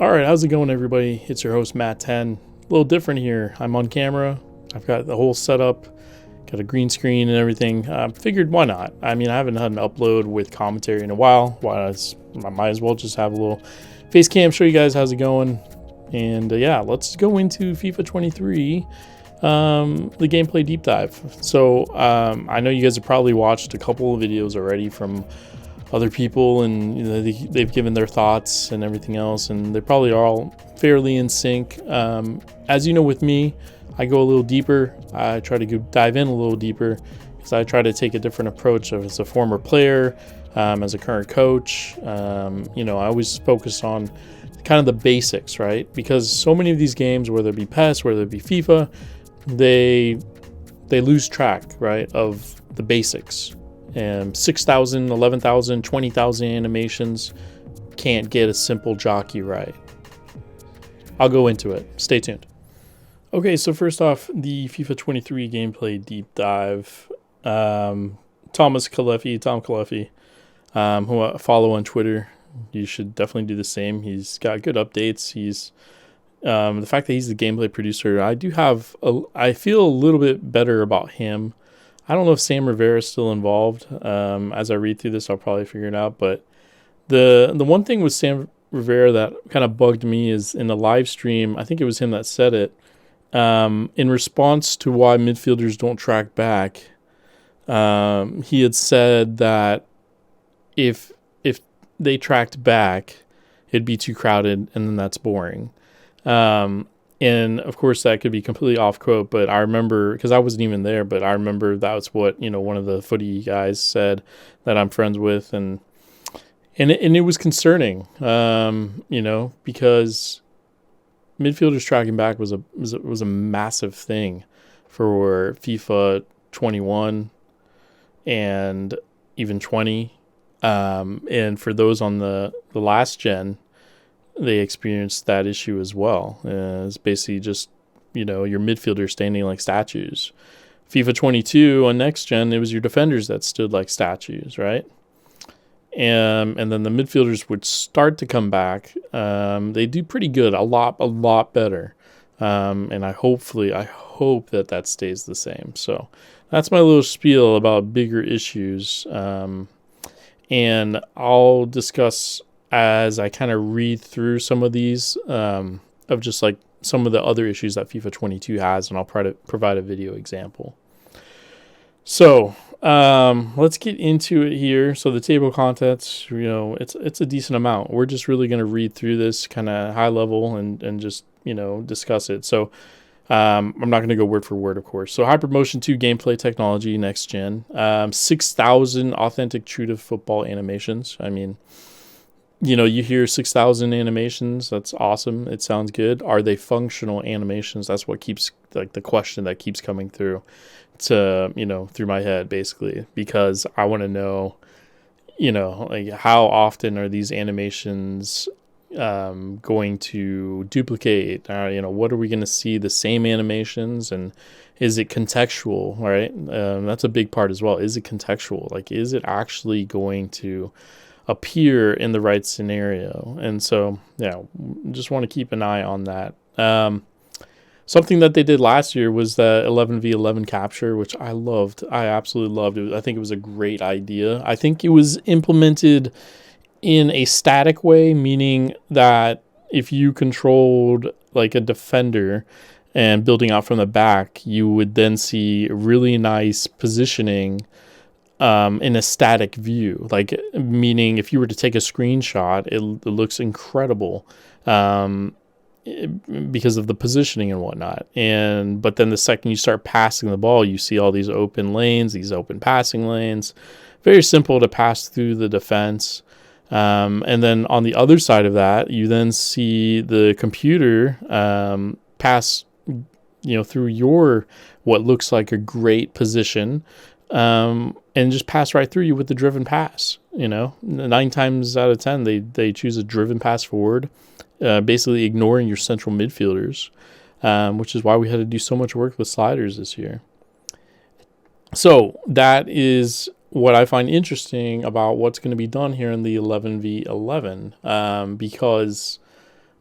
All right, how's it going, everybody? It's your host, Matt 10. A little different here. I'm on camera. I've got the whole setup, got a green screen and everything. Figured why not? I mean, I haven't had an upload with commentary in a while. I might as well just have a little face cam, show you guys how's it going. And yeah, let's go into FIFA 23, the gameplay deep dive. So I know you guys have probably watched a couple of videos already from other people, and you know, they've given their thoughts and everything else, and they probably are all fairly in sync. As you know, with me, I go a little deeper. I try to dive in a little deeper because I try to take a different approach as a former player, as a current coach. You know, I always focus on kind of the basics, right? Because so many of these games, whether it be PES, whether it be FIFA, they lose track, right, of the basics. 6,000, 11,000, 20,000 animations can't get a simple jockey right. I'll go into it. Stay tuned. Okay, so first off, the FIFA 23 gameplay deep dive. Tom Kalefi, who I follow on Twitter. You should definitely do the same. He's got good updates. He's the fact that he's the gameplay producer. I feel a little bit better about him. I don't know if Sam Rivera is still involved. As I read through this, I'll probably figure it out. But the one thing with Sam Rivera that kind of bugged me is in the live stream, I think it was him that said it, in response to why midfielders don't track back, he had said that if they tracked back, it'd be too crowded, and then that's boring. And of course that could be completely off quote, but I remember, because I wasn't even there, but I remember that was what, you know, one of the footy guys said that I'm friends with, and it was concerning, you know, because midfielders tracking back was a massive thing for FIFA 21 and even 20, and for those on the last gen, they experienced that issue as well. It's basically just, you know, your midfielders standing like statues. FIFA 22 on next gen, it was your defenders that stood like statues, right? And then the midfielders would start to come back. They do pretty good, a lot better. And I hope that stays the same. So that's my little spiel about bigger issues. And I'll discuss as I kind of read through some of these, of just like some of the other issues that FIFA 22 has, and I'll try to provide a video example. So let's get into it here. So the table of contents, you know, it's a decent amount. We're just really going to read through this kind of high level and just, you know, discuss it. So I'm not going to go word for word, of course. So Hypermotion2 gameplay technology, next gen, 6,000 authentic true to football animations. I mean, you know, you hear 6,000 animations. That's awesome. It sounds good. Are they functional animations? That's what keeps, like, the question that keeps coming through to, you know, through my head, basically, because I want to know, you know, like, how often are these animations going to duplicate? You know, what are we going to see the same animations, and is it contextual, right? That's a big part as well. Is it contextual? Like, is it actually going to appear in the right scenario? And so, yeah, just want to keep an eye on that. Something that they did last year was the 11v11 capture, which I loved. I absolutely loved it. I think it was a great idea. I think it was implemented in a static way, meaning that if you controlled like a defender and building out from the back, you would then see really nice positioning in a static view, like, meaning if you were to take a screenshot, it looks incredible because of the positioning and whatnot. But then the second you start passing the ball, you see all these open lanes, these open passing lanes. Very simple to pass through the defense. And then on the other side of that, you then see the computer pass, you know, through your what looks like a great position. And just pass right through you with the driven pass. You know, 9 times out of 10, they choose a driven pass forward, basically ignoring your central midfielders, which is why we had to do so much work with sliders this year. So that is what I find interesting about what's going to be done here in the 11v11, because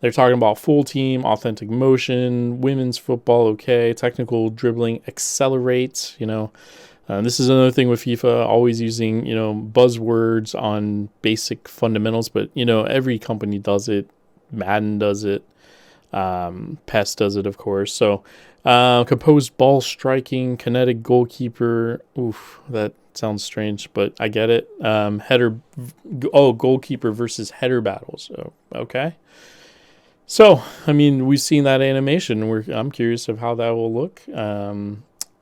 They're talking about full team, authentic motion, women's football, okay, technical dribbling, accelerate, this is another thing with FIFA, always using, buzzwords on basic fundamentals, but, every company does it. Madden does it. PES does it, of course. So, composed ball striking, kinetic goalkeeper. Oof, that sounds strange, but I get it. Goalkeeper versus header battles. Oh, okay. So, we've seen that animation. I'm curious of how that will look.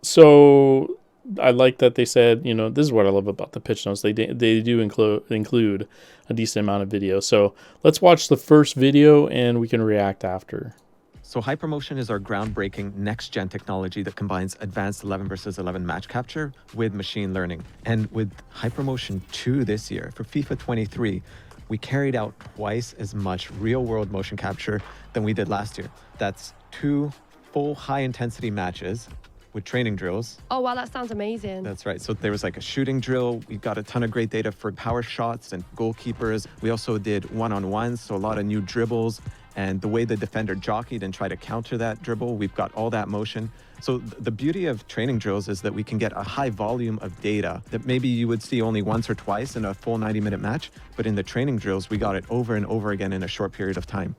So I like that they said, this is what I love about the pitch notes. They do include a decent amount of video. So let's watch the first video and we can react after. So Hypermotion is our groundbreaking next-gen technology that combines advanced 11 versus 11 match capture with machine learning. And with Hypermotion2 this year, for FIFA 23, we carried out twice as much real-world motion capture than we did last year. That's 2 full high-intensity matches with training drills. Oh, wow, that sounds amazing. That's right. So there was like a shooting drill. We got a ton of great data for power shots and goalkeepers. We also did one-on-ones, so a lot of new dribbles. And the way the defender jockeyed and tried to counter that dribble, we've got all that motion. So the beauty of training drills is that we can get a high volume of data that maybe you would see only once or twice in a full 90-minute match. But in the training drills, we got it over and over again in a short period of time.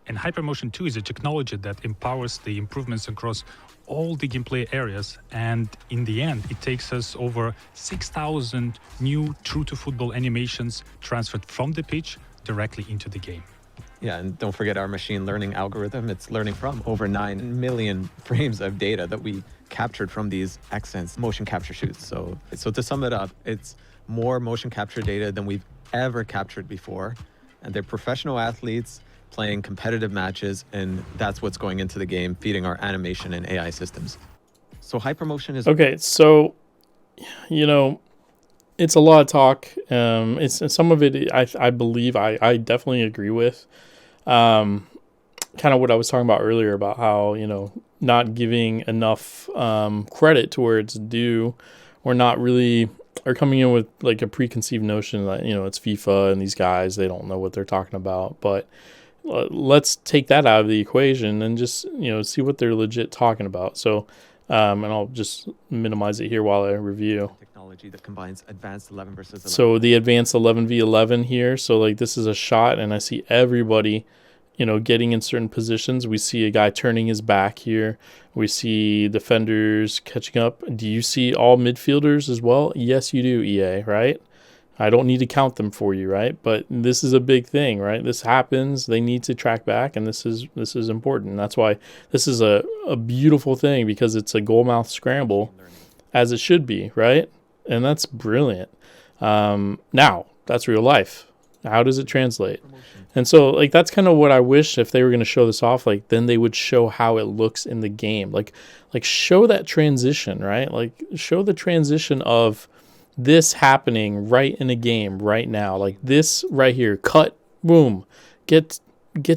And Hypermotion2 is a technology that empowers the improvements across all the gameplay areas. And in the end, it takes us over 6,000 new true-to-football animations transferred from the pitch directly into the game. Yeah, and don't forget our machine learning algorithm. It's learning from over 9 million frames of data that we captured from these Xsense motion capture shoots. So to sum it up, it's more motion capture data than we've ever captured before. And they're professional athletes playing competitive matches, and that's what's going into the game, feeding our animation and AI systems. So Hypermotion is... Okay, so, it's a lot of talk. It's some of it I believe I definitely agree with. Kind of what I was talking about earlier about how, not giving enough credit to where it's due, or not really, or coming in with like a preconceived notion that, it's FIFA and these guys, they don't know what they're talking about. But let's take that out of the equation and just, see what they're legit talking about. So, and I'll just minimize it here while I review. Technology that combines advanced 11 versus 11. So the advanced 11v11 here. So like this is a shot and I see everybody, getting in certain positions. We see a guy turning his back here. We see defenders catching up. Do you see all midfielders as well? Yes, you do, EA, right? I don't need to count them for you, right? But this is a big thing, right? This happens. They need to track back, and this is important. That's why this is a beautiful thing, because it's a goal mouth scramble, as it should be, right? And that's brilliant. Now, that's real life. How does it translate? And so, like, that's kind of what I wish, if they were going to show this off, like, then they would show how it looks in the game. Like show that transition, right? Like, show the transition of this happening right in a game right now. Like this right here, cut, boom, get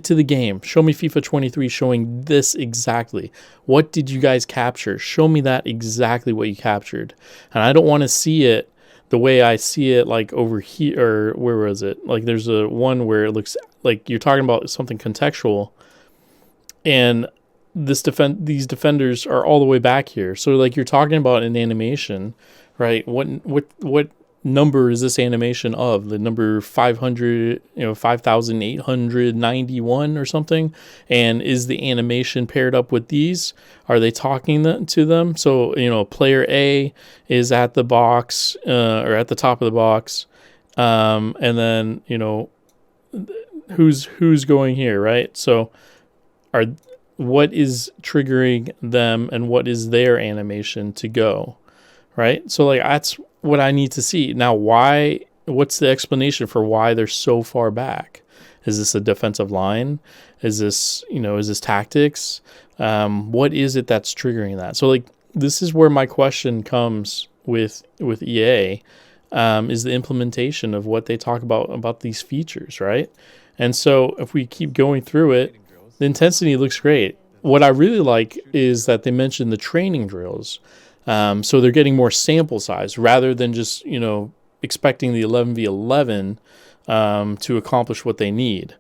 to the game. Show me FIFA 23 showing this exactly. What did you guys capture? Show me that exactly what you captured. And I don't want to see it the way I see it, like over here, or where was it? Like there's a one where it looks like you're talking about something contextual, and these defenders are all the way back here. So like you're talking about an animation, right? What number is this animation of? The number 500, 5,891 or something? And is the animation paired up with these? Are they talking to them? So, player A is at the box, or at the top of the box. And then, who's going here, right? So what is triggering them and what is their animation to go, right? So like that's what I need to see. Now, what's the explanation for why they're so far back? Is this a defensive line? Is this tactics? What is it that's triggering that? So like, this is where my question comes with EA, is the implementation of what they talk about these features, right? And so if we keep going through it, the intensity looks great. What I really like is that they mentioned the training drills. So they're getting more sample size rather than just, expecting the 11v11 to accomplish what they need.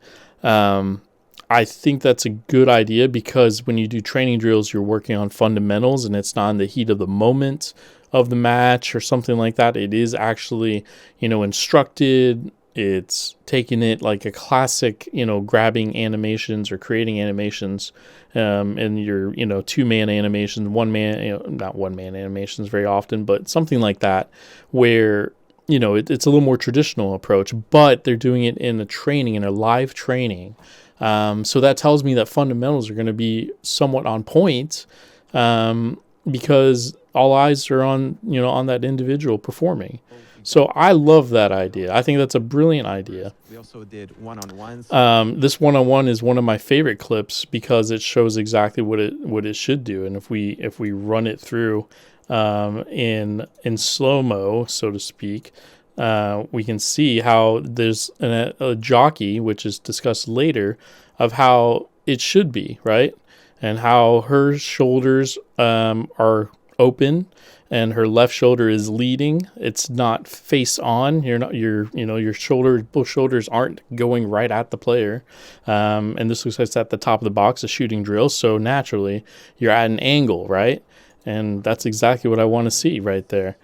I think that's a good idea, because when you do training drills, you're working on fundamentals and it's not in the heat of the moment of the match or something like that. It is actually, instructed. It's taking it like a classic, grabbing animations or creating animations, and your, 2-man animations, not 1-man animations very often, but something like that, where, it's a little more traditional approach, but they're doing it in a live training. So that tells me that fundamentals are going to be somewhat on point, because all eyes are on that individual performing. So I love that idea. I think that's a brilliant idea. We also did one-on-ones. This one-on-one is one of my favorite clips, because it shows exactly what it should do. And if we run it through in slow-mo, so to speak, we can see how there's a jockey, which is discussed later, of how it should be, right? And how her shoulders are open and her left shoulder is leading. It's not face on. Your shoulders, both shoulders aren't going right at the player. And this looks like it's at the top of the box, a shooting drill. So naturally you're at an angle, right? And that's exactly what I want to see right there.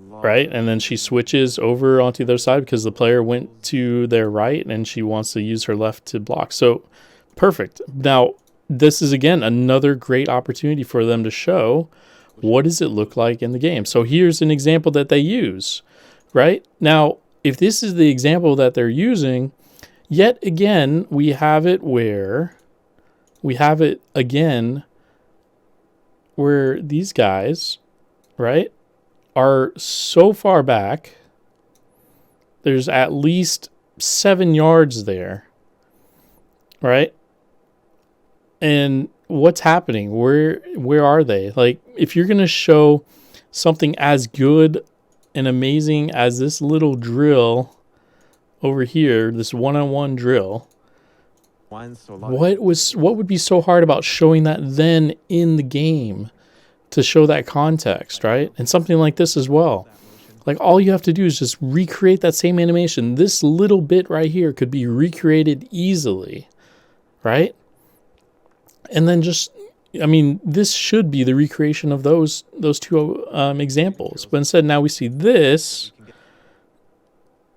Right? And then she switches over onto the other side because the player went to their right and she wants to use her left to block. So perfect. Now, this is, again, another great opportunity for them to show what does it look like in the game. So here's an example that they use, right? Now, if this is the example that they're using, yet again, we have it again where these guys, right, are so far back. There's at least 7 yards there, right? And what's happening? Where are they? Like, if you're going to show something as good and amazing as this little drill over here, this one-on-one drill, what would be so hard about showing that then in the game to show that context, right? And something like this as well. Like, all you have to do is just recreate that same animation. This little bit right here could be recreated easily, right? And then this should be the recreation of those two examples. But instead, now we see this,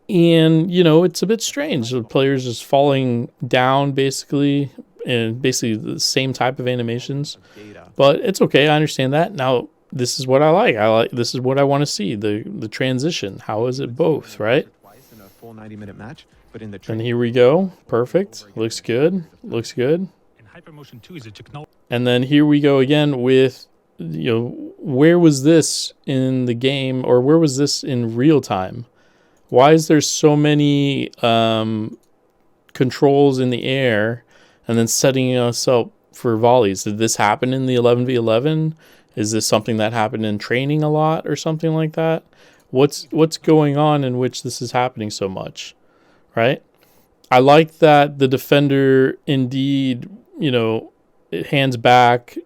and, it's a bit strange. The player's just falling down, basically, and basically the same type of animations. But it's okay. I understand that. Now, this is what I like. This is what I want to see, the transition. How is it both, right? And here we go. Perfect. Looks good. Looks good. Hypermotion2 is a technology. And then here we go again with, where was this in the game, or where was this in real time? Why is there so many controls in the air and then setting us up for volleys? Did this happen in the 11v11? Is this something that happened in training a lot or something like that? What's going on in which this is happening so much, right? I like that the defender indeed, hands back,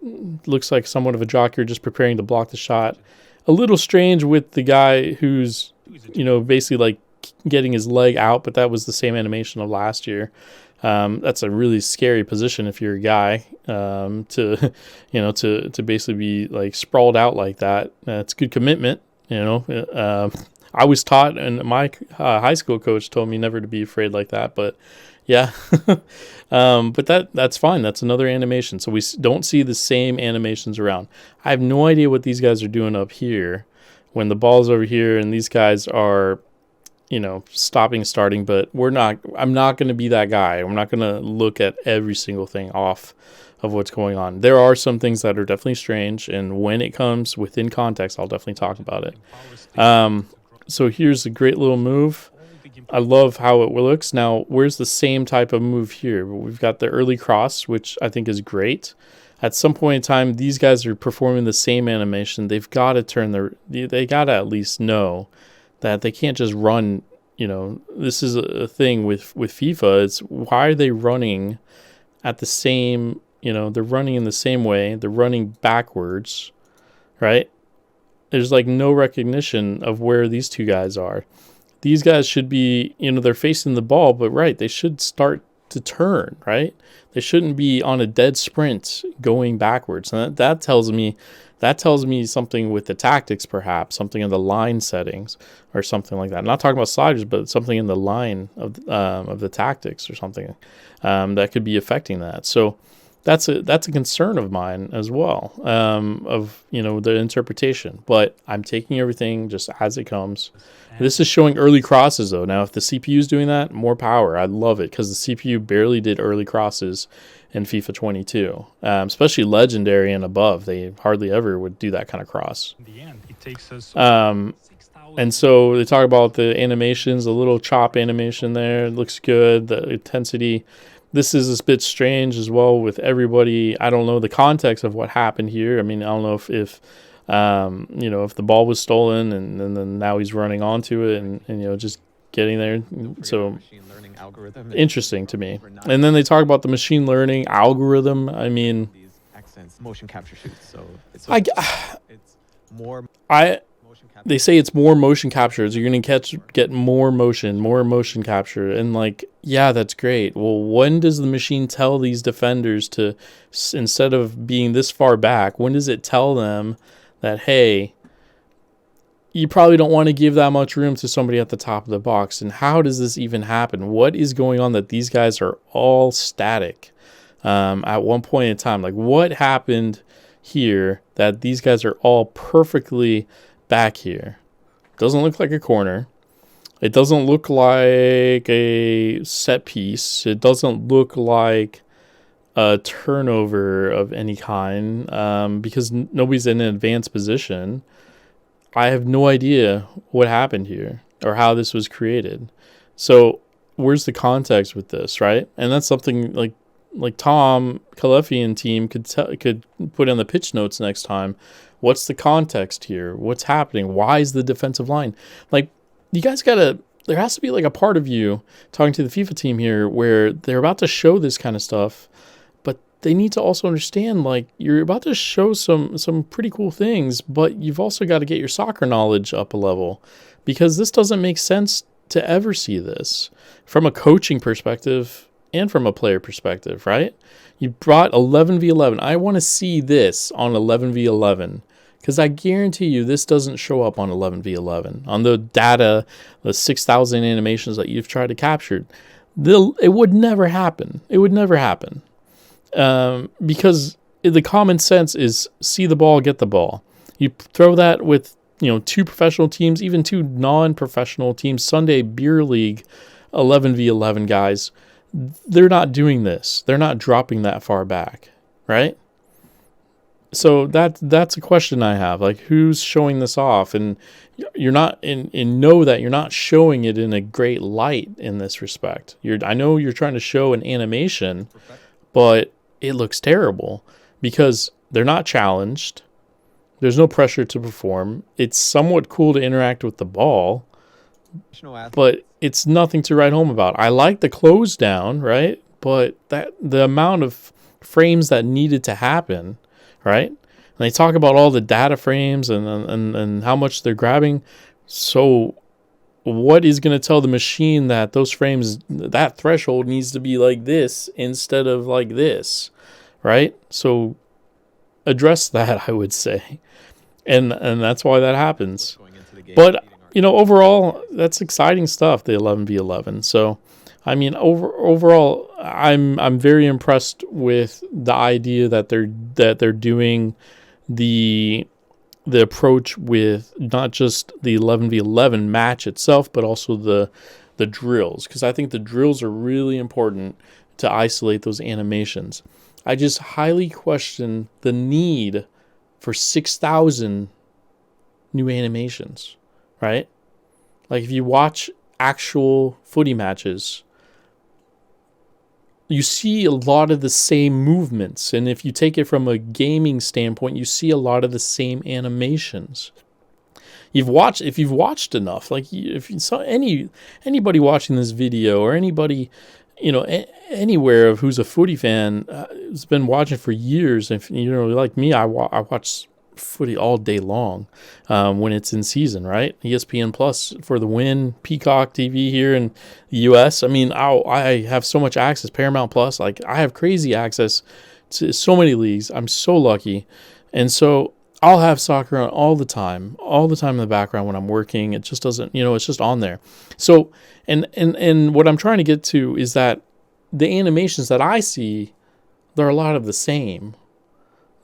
looks like somewhat of a jockey just preparing to block the shot. A little strange with the guy who's, basically like getting his leg out, but that was the same animation of last year. That's a really scary position if you're a guy, to basically be like sprawled out like that. It's good commitment, I was taught, and my high school coach told me never to be afraid like that, but yeah. But that's fine. That's another animation. So we don't see the same animations around. I have no idea what these guys are doing up here when the ball's over here and these guys are, stopping, starting, but I'm not going to be that guy. I'm not going to look at every single thing off of what's going on. There are some things that are definitely strange, and when it comes within context, I'll definitely talk about it. So here's a great little move. I love how it looks. Now, where's the same type of move here? We've got the early cross, which I think is great. At some point in time, these guys are performing the same animation. They've got to they got to at least know that they can't just run. This is a thing with FIFA. It's why are they running at the same, they're running in the same way. They're running backwards, right? There's like no recognition of where these two guys are. These guys should be, they're facing the ball, but right, they should start to turn, right? They shouldn't be on a dead sprint going backwards. And that tells me something with the tactics, perhaps something in the line settings or something like that. I'm not talking about sliders, but something in the line of the tactics or something that could be affecting that. So that's a concern of mine as well, of the interpretation. But I'm taking everything just as it comes. This is showing early crosses though. Now, if the CPU is doing that, more power. I love it because the CPU barely did early crosses in FIFA 22, especially Legendary and above. They hardly ever would do that kind of cross. In the end, it takes us and so they talk about the animations, the little chop animation there. It looks good. The intensity. This is a bit strange as well with everybody. I don't know the context of what happened here. I mean, I don't know if if the ball was stolen and then now he's running onto it and just getting there. So Machine learning algorithm. interesting to me. And then they talk about the machine learning algorithm. I mean, These accents, motion capture shoots. So it's more motion capture. they say it's more motion capture. So you're going to get more motion capture. And yeah, that's great. Well, when does the machine tell these defenders to, instead of being this far back, when does it tell them that, hey, you probably don't want to give that much room to somebody at the top of the box? And how does this even happen? What is going on that these guys are all static at one point in time? What happened here that these guys are all perfectly back here? Doesn't look like a corner. It doesn't look like a set piece. It doesn't look like a turnover of any kind because nobody's in an advanced position. I have no idea what happened here or how this was created. So where's the context with this, right? And that's something like Tom Kalefi and team could put in the pitch notes next time. What's the context here? What's happening? Why is the defensive line? You guys gotta, there has to be a part of you talking to the FIFA team here where they're about to show this kind of stuff, but they need to also understand you're about to show some pretty cool things, but you've also got to get your soccer knowledge up a level, because this doesn't make sense to ever see this from a coaching perspective and from a player perspective, right? You brought 11v11. I want to see this on 11v11 because I guarantee you this doesn't show up on 11v11. On the data, the 6,000 animations that you've tried to capture, it would never happen. It would never happen because the common sense is see the ball, get the ball. You throw that with two professional teams, even two non-professional teams, Sunday Beer League 11v11 guys. They're not doing this. They're not dropping that far back, right? So that's a question I have. Who's showing this off? And you're not know that you're not showing it in a great light in this respect. I know you're trying to show an animation, but it looks terrible because they're not challenged. There's no pressure to perform. It's somewhat cool to interact with the ball, but it's nothing to write home about. I like the close down, right? But the amount of frames that needed to happen, right? And they talk about all the data frames and how much they're grabbing. So what is going to tell the machine that those frames, that threshold needs to be like this instead of like this, right? So address that, I would say. And that's why that happens. But overall, that's exciting stuff, the 11v11. So, I mean, overall, I'm very impressed with the idea that they're doing the approach with not just the 11v11 match itself, but also the drills, because I think the drills are really important to isolate those animations. I just highly question the need for 6,000 new animations, right? If you watch actual footy matches, you see a lot of the same movements. And if you take it from a gaming standpoint, you see a lot of the same animations. If you've watched enough, if you saw anybody watching this video or anybody, anywhere of who's a footy fan has been watching for years. If like me, I watch footy all day long when it's in season, right? ESPN Plus for the win, Peacock TV here in the US. I mean, I have so much access, Paramount Plus. Like, I have crazy access to so many leagues. I'm so lucky. And so I'll have soccer on all the time in the background when I'm working. It just doesn't, it's just on there. So, and what I'm trying to get to is that the animations that I see, they're a lot of the same.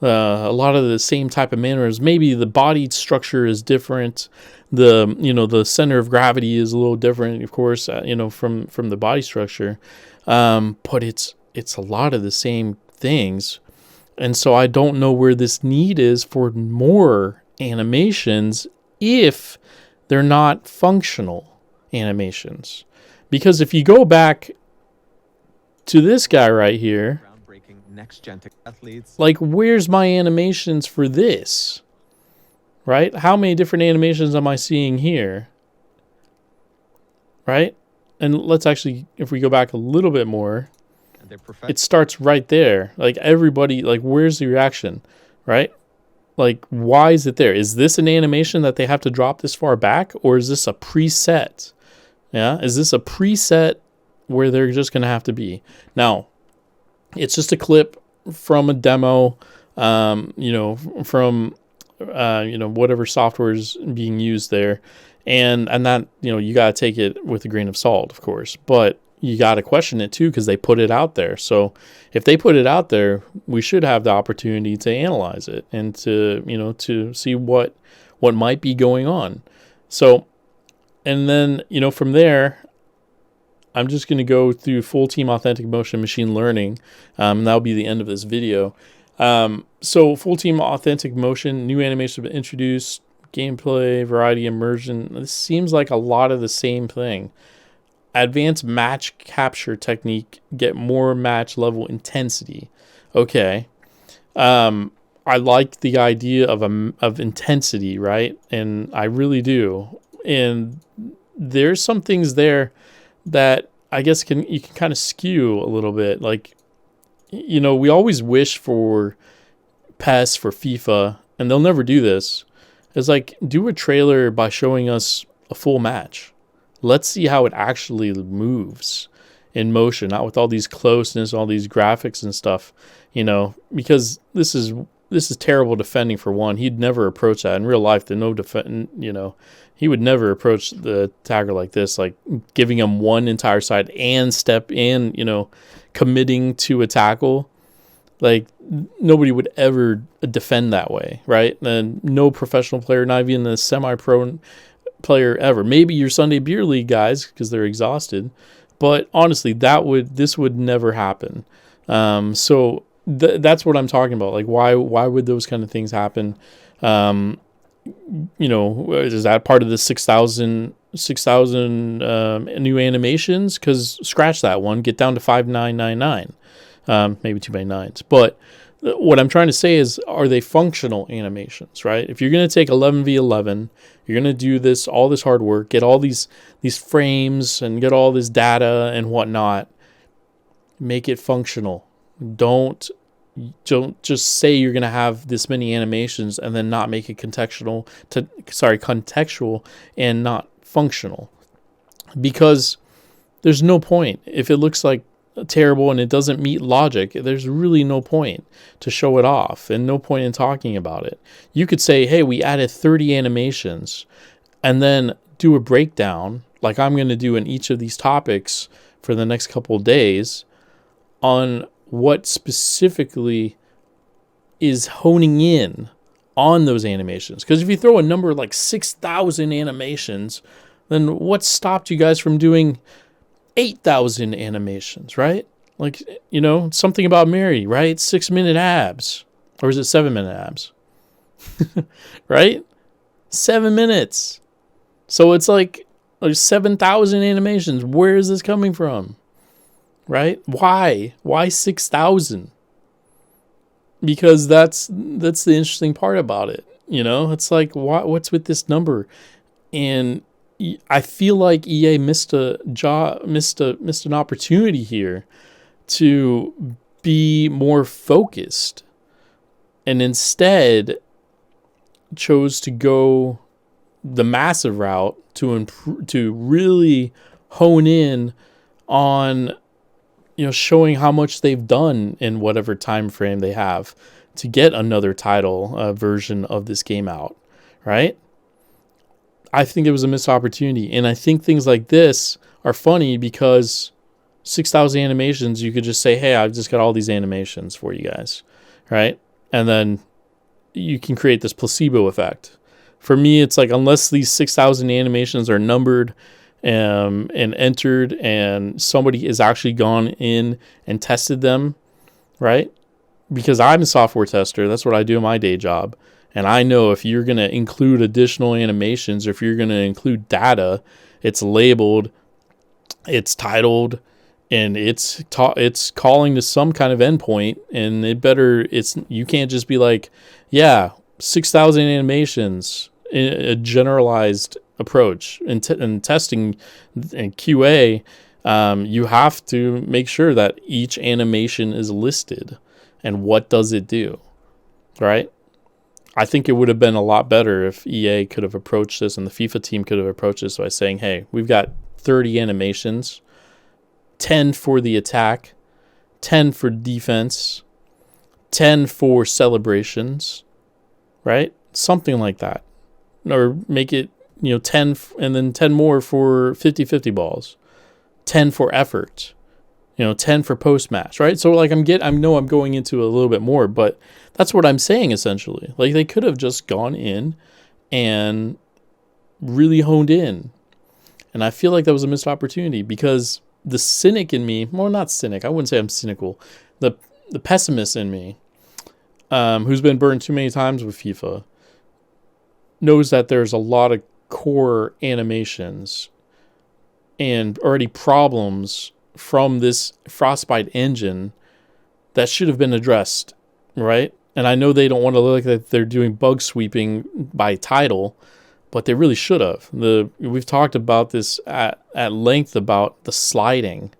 A lot of the same type of manners. Maybe the body structure is different. The center of gravity is a little different, of course, from the body structure. But it's a lot of the same things. And so I don't know where this need is for more animations if they're not functional animations. Because if you go back to this guy right here, next-gen athletes. Like, where's my animations for this? Right? How many different animations am I seeing here? Right? And let's actually, if we go back a little bit more, it starts right there. Like, everybody, like, where's the reaction? Right? Like, why is it there? Is this an animation that they have to drop this far back? Or is this a preset? Yeah? Is this a preset where they're just going to have to be? Now, it's just a clip from a demo, from whatever software is being used there. And that, you got to take it with a grain of salt, of course. But you got to question it too, because they put it out there. So if they put it out there, we should have the opportunity to analyze it and to see what might be going on. So, and then, from there, I'm just going to go through full team authentic motion machine learning. And that'll be the end of this video. So full team authentic motion, new animation have been introduced, gameplay, variety, immersion. This seems like a lot of the same thing. Advanced match capture technique, get more match level intensity. Okay. I like the idea of intensity, right? And I really do. And there's some things there that I guess you can kind of skew a little bit. Like, we always wish for PES, for FIFA, and they'll never do this. It's like, do a trailer by showing us a full match. Let's see how it actually moves in motion, not with all these closeness, all these graphics and stuff, because this is terrible defending for one. He'd never approach that in real life. There's no defend, he would never approach the attacker like this, like giving him one entire side and step in, committing to a tackle. Like, nobody would ever defend that way, right? And no professional player, not even a semi-pro player ever. Maybe your Sunday beer league guys, because they're exhausted. But honestly, this would never happen. So that's what I'm talking about. Like, why would those kind of things happen? Is that part of the 6,000 new animations? Because scratch that one, get down to 5,999, maybe too many nines. But what I'm trying to say is, are they functional animations, right? If you're going to take 11v11, you're going to do all this hard work, get all these frames and get all this data and whatnot, make it functional. Don't just say you're going to have this many animations and then not make it contextual and not functional, because there's no point. If it looks like terrible and it doesn't meet logic, there's really no point to show it off and no point in talking about it. You could say, hey, we added 30 animations, and then do a breakdown like I'm going to do in each of these topics for the next couple of days on what specifically is honing in on those animations. Because if you throw a number like 6,000 animations, then what stopped you guys from doing 8,000 animations, right? Like, something about Mary, right? 6-minute abs. Or is it 7-minute abs? Right? 7 minutes. So it's like 7,000 animations. Where is this coming from? Right? Why 6,000? Because that's the interesting part about it. It's like, what's with this number? And I feel like EA missed an opportunity here to be more focused, and instead chose to go the massive route to really hone in on, you know, showing how much they've done in whatever time frame they have to get another title version of this game out, right? I think it was a missed opportunity, and I think things like this are funny because 6,000 animations, you could just say, hey, I've just got all these animations for you guys, right? And then you can create this placebo effect. For me, it's like, unless these 6,000 animations are numbered and entered and somebody has actually gone in and tested them, right? Because I'm a software tester, that's what I do in my day job. And I know if you're going to include additional animations, or if you're going to include data, it's labeled, it's titled, and it's calling to some kind of endpoint. And you can't just be like, yeah, 6,000 animations in a generalized approach. In testing and QA, you have to make sure that each animation is listed and what does it do, right? I think it would have been a lot better if EA could have approached this, and the FIFA team could have approached this by saying, hey, we've got 30 animations, 10 for the attack, 10 for defense, 10 for celebrations, right? Something like that. Or make it, 10 and then 10 more for 50-50 balls, 10 for effort, 10 for post-match, right? So like I know I'm going into a little bit more, but that's what I'm saying essentially. Like they could have just gone in and really honed in. And I feel like that was a missed opportunity, because the cynic in me, well, not cynic, I wouldn't say I'm cynical, the pessimist in me, who's been burned too many times with FIFA, knows that there's a lot of core animations and already problems from this Frostbite engine that should have been addressed, right? And I know they don't want to look like they're doing bug sweeping by title, but they really should have. We've talked about this at length about the sliding,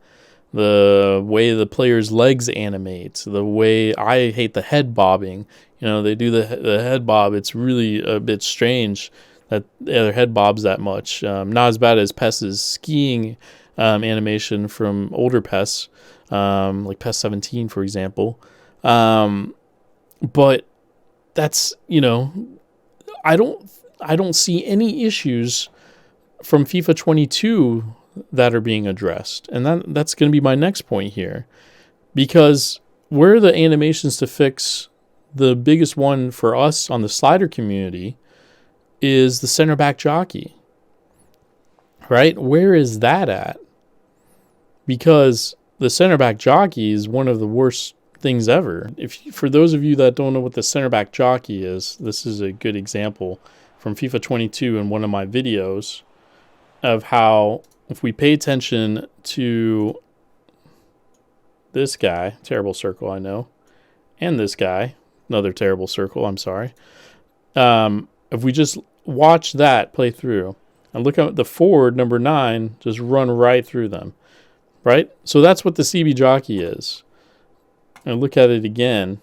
the way the player's legs animate, the way I hate the head bobbing. They do the head bob. It's really a bit strange that their head bobs that much. Not as bad as PES's skiing animation from older PES, like PES 17, for example. But that's, I don't see any issues from FIFA 22 that are being addressed. And that's going to be my next point here. Because where are the animations to fix? The biggest one for us on the slider community is the center back jockey, right? Where is that at? Because the center back jockey is one of the worst things ever. For those of you that don't know what the center back jockey is, this is a good example from FIFA 22 in one of my videos of how, if we pay attention to this guy, terrible circle, I know, and this guy, another terrible circle, I'm sorry. If we just watch that play through and look at the forward, number 9, just run right through them, right? So that's what the CB jockey is. And look at it again.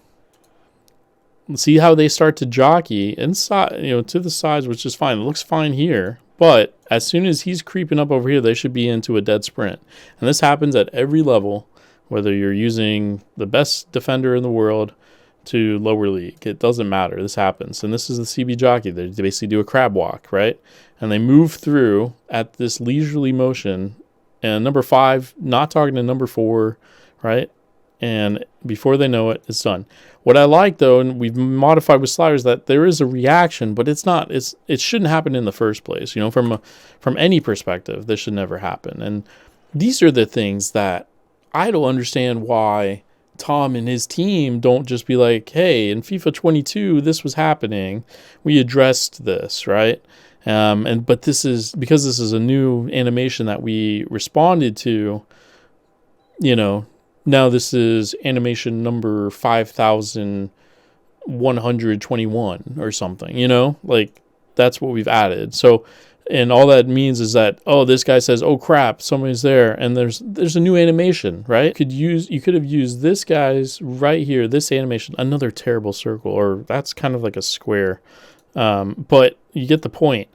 See how they start to jockey inside, to the sides, which is fine. It looks fine here. But as soon as he's creeping up over here, they should be into a dead sprint. And this happens at every level, whether you're using the best defender in the world to lower league. It doesn't matter. This happens. And this is the CB jockey. They basically do a crab walk, right? And they move through at this leisurely motion. And number 5, not talking to number 4, right? And before they know it, it's done. What I like, though, and we've modified with sliders, that there is a reaction, but it shouldn't happen in the first place. From any perspective, this should never happen. And these are the things that I don't understand why Tom and his team don't just be like, hey, in FIFA 22, this was happening. We addressed this, right? But this is, because this is a new animation that we responded to, now this is animation number 5,121 or something, like that's what we've added. So, and all that means is that, this guy says, oh crap, somebody's there, and there's a new animation, right? You could have used this guy's right here, this animation, another terrible circle, or that's kind of like a square. But you get the point.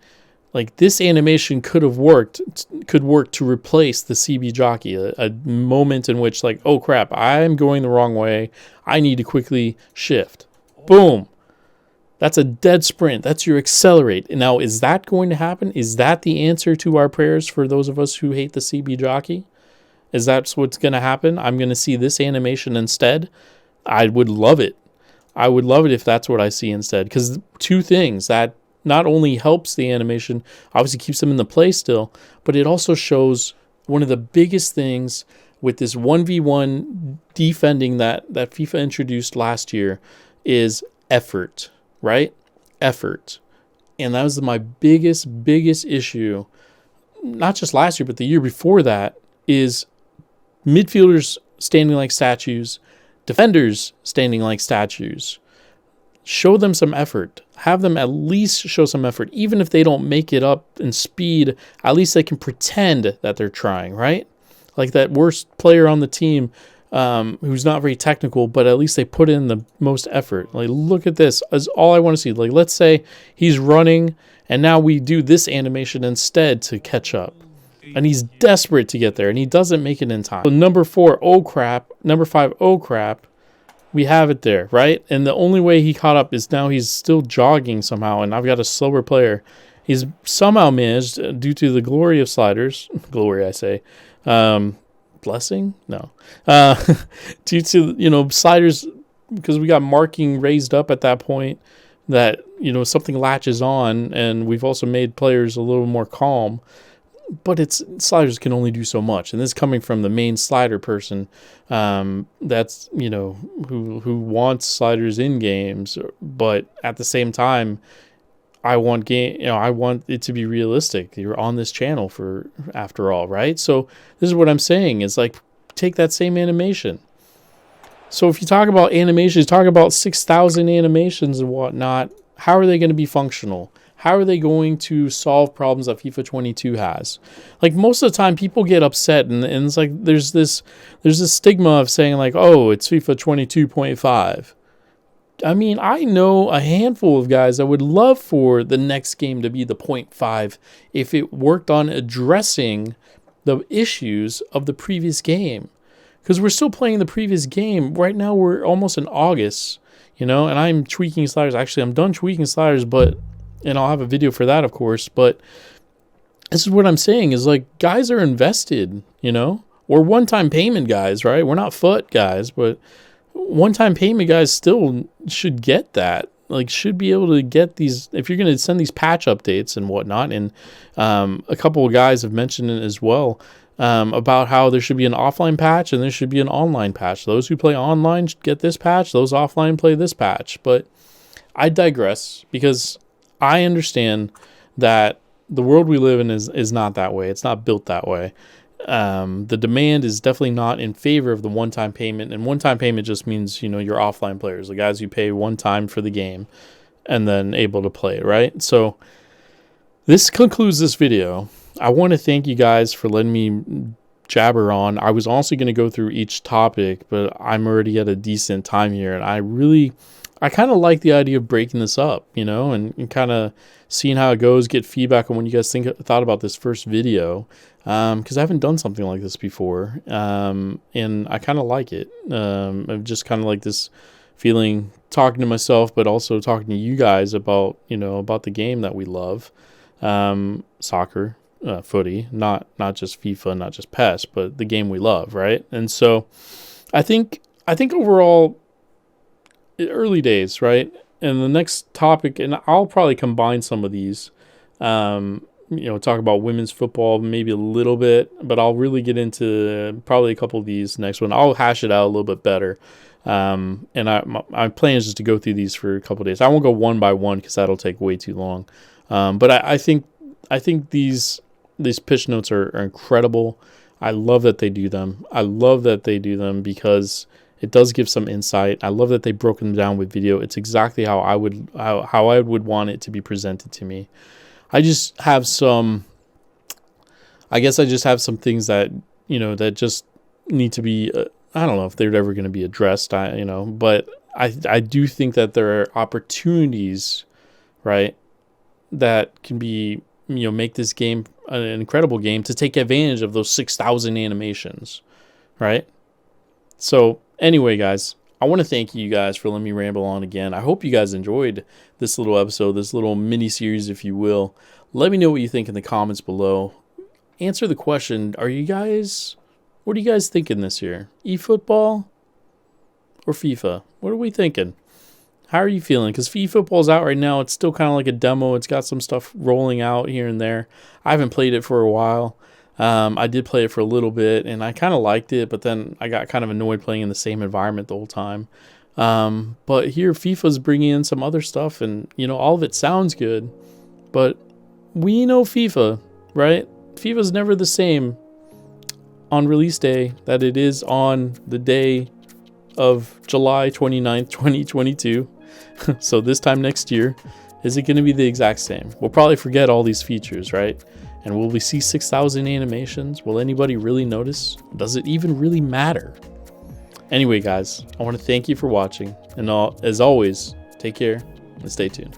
Like, this animation could work to replace the CB jockey, a moment in which, like, oh crap, I'm going the wrong way. I need to quickly shift. Boom. That's a dead sprint. That's your accelerate. Now, is that going to happen? Is that the answer to our prayers for those of us who hate the CB jockey? Is that what's going to happen? I'm going to see this animation instead? I would love it. I would love it if that's what I see instead. Because two things: that not only helps the animation, obviously keeps them in the play still, but it also shows one of the biggest things with this 1v1 defending that FIFA introduced last year is effort, right? Effort. And that was my biggest issue, not just last year, but the year before that, is midfielders standing like statues, defenders standing like statues. Show them some effort. Have them at least show some effort. Even if they don't make it up in speed, at least they can pretend that they're trying, right? Like that worst player on the team who's not very technical, but at least they put in the most effort. Like, look at this. Is all I want to see. Like, let's say he's running, and now we do this animation instead to catch up. And he's desperate to get there, and he doesn't make it in time. So number 4, oh crap. Number 5, oh crap. We have it there, right? And the only way he caught up is now he's still jogging somehow, and I've got a slower player. He's somehow managed, due to the glory of sliders, glory I say, blessing? No. Due to, sliders, because we got marking raised up at that point, that, something latches on, and we've also made players a little more calm. But sliders can only do so much, and this is coming from the main slider person, that's who wants sliders in games, but at the same time, I want it to be realistic. You're on this channel after all, right? So this is what I'm saying is, like, take that same animation. So if you talk about animations, talk about 6,000 animations and whatnot. How are they going to be functional? How are they going to solve problems that FIFA 22 has? Like, most of the time, people get upset, and it's like there's this stigma of saying, like, oh, it's FIFA 22.5. I mean, I know a handful of guys that would love for the next game to be the 0.5 if it worked on addressing the issues of the previous game. Because we're still playing the previous game. Right now, we're almost in August, and I'm tweaking sliders. Actually, I'm done tweaking sliders, and I'll have a video for that, of course. But this is what I'm saying is, like, guys are invested, We're one-time payment guys, right? We're not foot guys, but one-time payment guys still should get that. Like, should be able to get these, if you're going to send these patch updates and whatnot. And a couple of guys have mentioned it as well, about how there should be an offline patch and there should be an online patch. Those who play online get this patch. Those offline play this patch. But I digress, because I understand that the world we live in is not that way. It's not built that way. The demand is definitely not in favor of the one-time payment. And one-time payment just means, your offline players, the guys who pay one time for the game and then able to play it, right? So this concludes this video. I want to thank you guys for letting me jabber on. I was also going to go through each topic, but I'm already at a decent time here, and I kind of like the idea of breaking this up, and kind of seeing how it goes, get feedback on what you guys thought about this first video, because I haven't done something like this before, and I kind of like it. I'm just kind of like this feeling, talking to myself, but also talking to you guys about, about the game that we love, soccer, footy, not just FIFA, not just PES, but the game we love, right? And so I think overall, early days, right? And the next topic, and I'll probably combine some of these, talk about women's football maybe a little bit, but I'll really get into probably a couple of these next one. I'll hash it out a little bit better. And my plan is just to go through these for a couple of days. I won't go one by one because that'll take way too long. But I think these pitch notes are incredible. I love that they do them. Because it does give some insight. I love that they broke them down with video. It's exactly how I would want it to be presented to me. I just have some things that, that just need to be, I don't know if they're ever going to be addressed, but I do think that there are opportunities right? That can be, make this game an incredible game to take advantage of those 6,000 animations, right? So anyway, guys, I want to thank you guys for letting me ramble on again. I hope you guys enjoyed this little episode, this little mini series, if you will. Let me know what you think in the comments below. Answer the question, what are you guys thinking this year? eFootball or FIFA? What are we thinking? How are you feeling? Because eFootball's out right now. It's still kind of like a demo. It's got some stuff rolling out here and there. I haven't played it for a while. I did play it for a little bit, and I kind of liked it, but then I got kind of annoyed playing in the same environment the whole time. But here, FIFA's bringing in some other stuff, and, all of it sounds good. But we know FIFA, right? FIFA's never the same on release day that it is on the day of July 29th, 2022. So this time next year, is it going to be the exact same? We'll probably forget all these features, right? And will we see 6,000 animations? Will anybody really notice? Does it even really matter? Anyway, guys, I want to thank you for watching. And as always, take care and stay tuned.